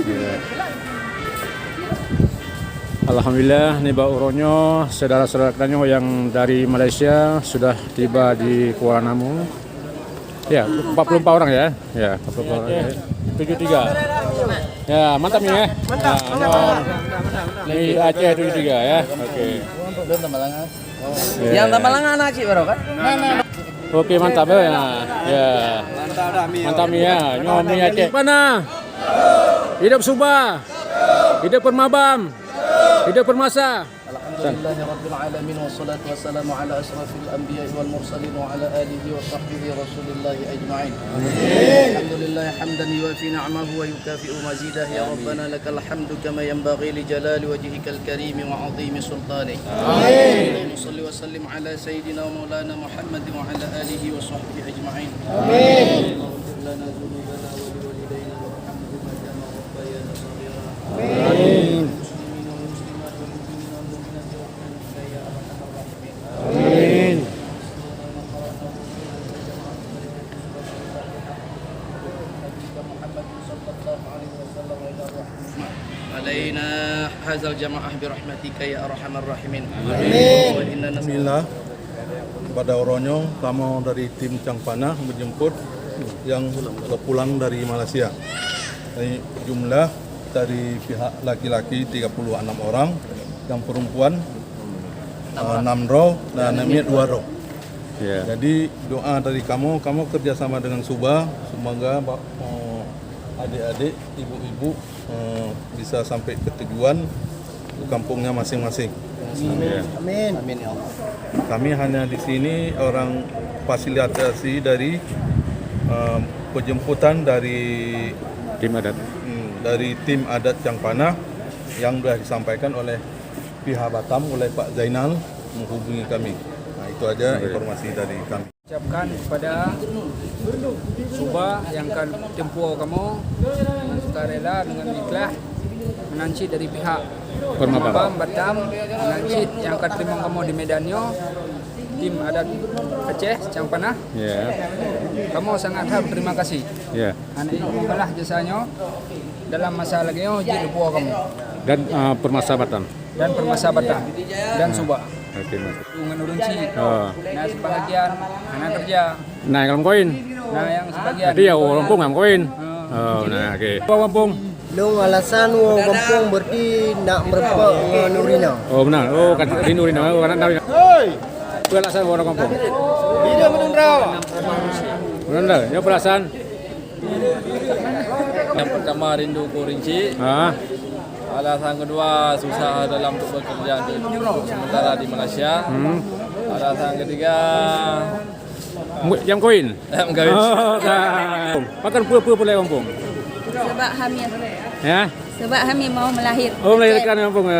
Ya. Alhamdulillah, nih Mbak Uronyo, saudara-saudara yang dari Malaysia sudah tiba di Kuala Namu. Ya, 44 orang ya. Ya, 44 orang ya. 73. Ya, mantap nih ya. Nah, ini Aceh 73 ya. Oke. Belum Tambalangan. Ya. Yang Tambalangan anak sih baru kan? Oke, mantap ya. Ya. Mantap nih ya. Nyomi Aceh. Mana? Hidup Subah. Hidup Permabam. Hidup Permasa. Alhamdulillahirabbil alamin wassalatu wassalamu ala asrafil anbiya'i wal mursalin wa ala alihi wa sahbihi rasulillahi ajma'in. Alhamdulillah hamdan yuwafi ni'amahu wa yukafi'u mazidah ya rabbana lakal hamdu kama yanbaghi li jalali wajhikal karim wa 'azimi sultanik. Amin. Shalli wa sallim ala sayyidina wa maulana Muhammad wa ala alihi wa sahbihi ajma'in. Amin. Lana dhunubana wa liwalidayna warhamhuma kama rabbayana shaghira. Amin. علينا هذا الجماعة برحمتك يا أرحم الراحمين. آمين. Bismillah. Pada Uronyo, kamu dari tim Cangpanah menjemput yang pulang dari Malaysia. Dari jumlah dari pihak laki-laki 36 orang, yang perempuan 6 roh dan namanya 2 roh. Ya. Jadi doa dari kamu kerjasama dengan Subah, semoga adik-adik, ibu-ibu bisa sampai ke tujuan ke kampungnya masing-masing. Amin. Amin ya Allah. Kami hanya di sini orang fasilitasi dari penjemputan dari Tim adat. dari tim adat Cangpanah yang sudah disampaikan oleh pihak Batam oleh Pak Zainal menghubungi kami. Nah, itu aja informasi dari kami. Ucapkan kepada Subah yang akan tempuh kamu dengan sukarela dengan ikhlas menanci dari pihak Permabam. Batam menanci yang akan terima kamu di Medanio tim adat Aceh Cangpanah. Ya. Kamu sangat berterima kasih. Ya. Anak ini membalas jasanya dalam masalah lagi tempuh kamu Dan permasabatan. dan permasabatan dan Subah. Oke, Mas. Menurunci. Oh. Nah sebagian anak kerja. Nah, kalau koin. Nah yang sebagian. Jadi ya Lampung nggak koin. Oh, nah oke. Apa Lampung? Dong alasan wong kampung berarti nak merempak Nurina. Oh benar. Oh kan rindu rindu. Oh kan rindu. Hei. Itu alasan orang kampung. Tidak menundra. Benar. Ya perasaan. Yang pertama rindu Kurinci. Ah. Alasan kedua susah dalam untuk bekerja sementara di Malaysia. Alasan ketiga Yang koin. enggak Oh, kan. Makan pura-pura Lampung. Sebab hamil. Ya. Sebab hamil mau melahir. Oh melahirkan Lampung.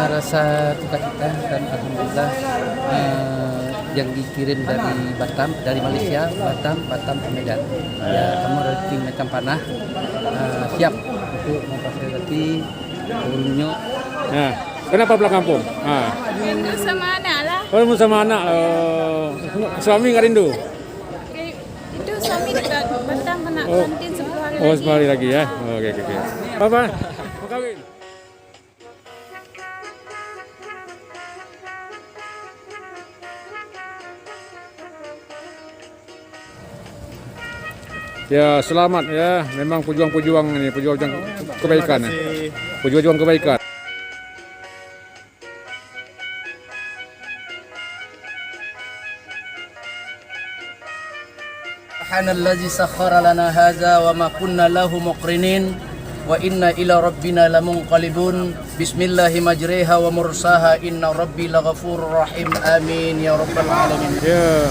Rasa sukacita dan alhamdulillah yang dikirim dari Batam, dari Malaysia, Batam ke Medan. Ya, kamu dari tim Cangpanah siap untuk memfasilitasi turunnya. Nah, kenapa pulang kampung? Ah. Rindu sama anak lah. Oh, sama anak. Suami nggak rindu? Itu suami dekat Batam nak kantin 10 hari Oh, lagi. 10 hari lagi ya. Oke. Apa? Mau kawin? Ya, selamat ya. Memang pejuang-pejuang ini, pejuang kebaikan. Pejuang kebaikan. Subhanallazi sakhkhara lana hadza wa ma kunna lahu muqrinin wa inna ila rabbina lamunqalibun. Bismillahi majriha wa mursaha inna rabbi laghafurur rahim. Amin ya rabbal alamin. Ya.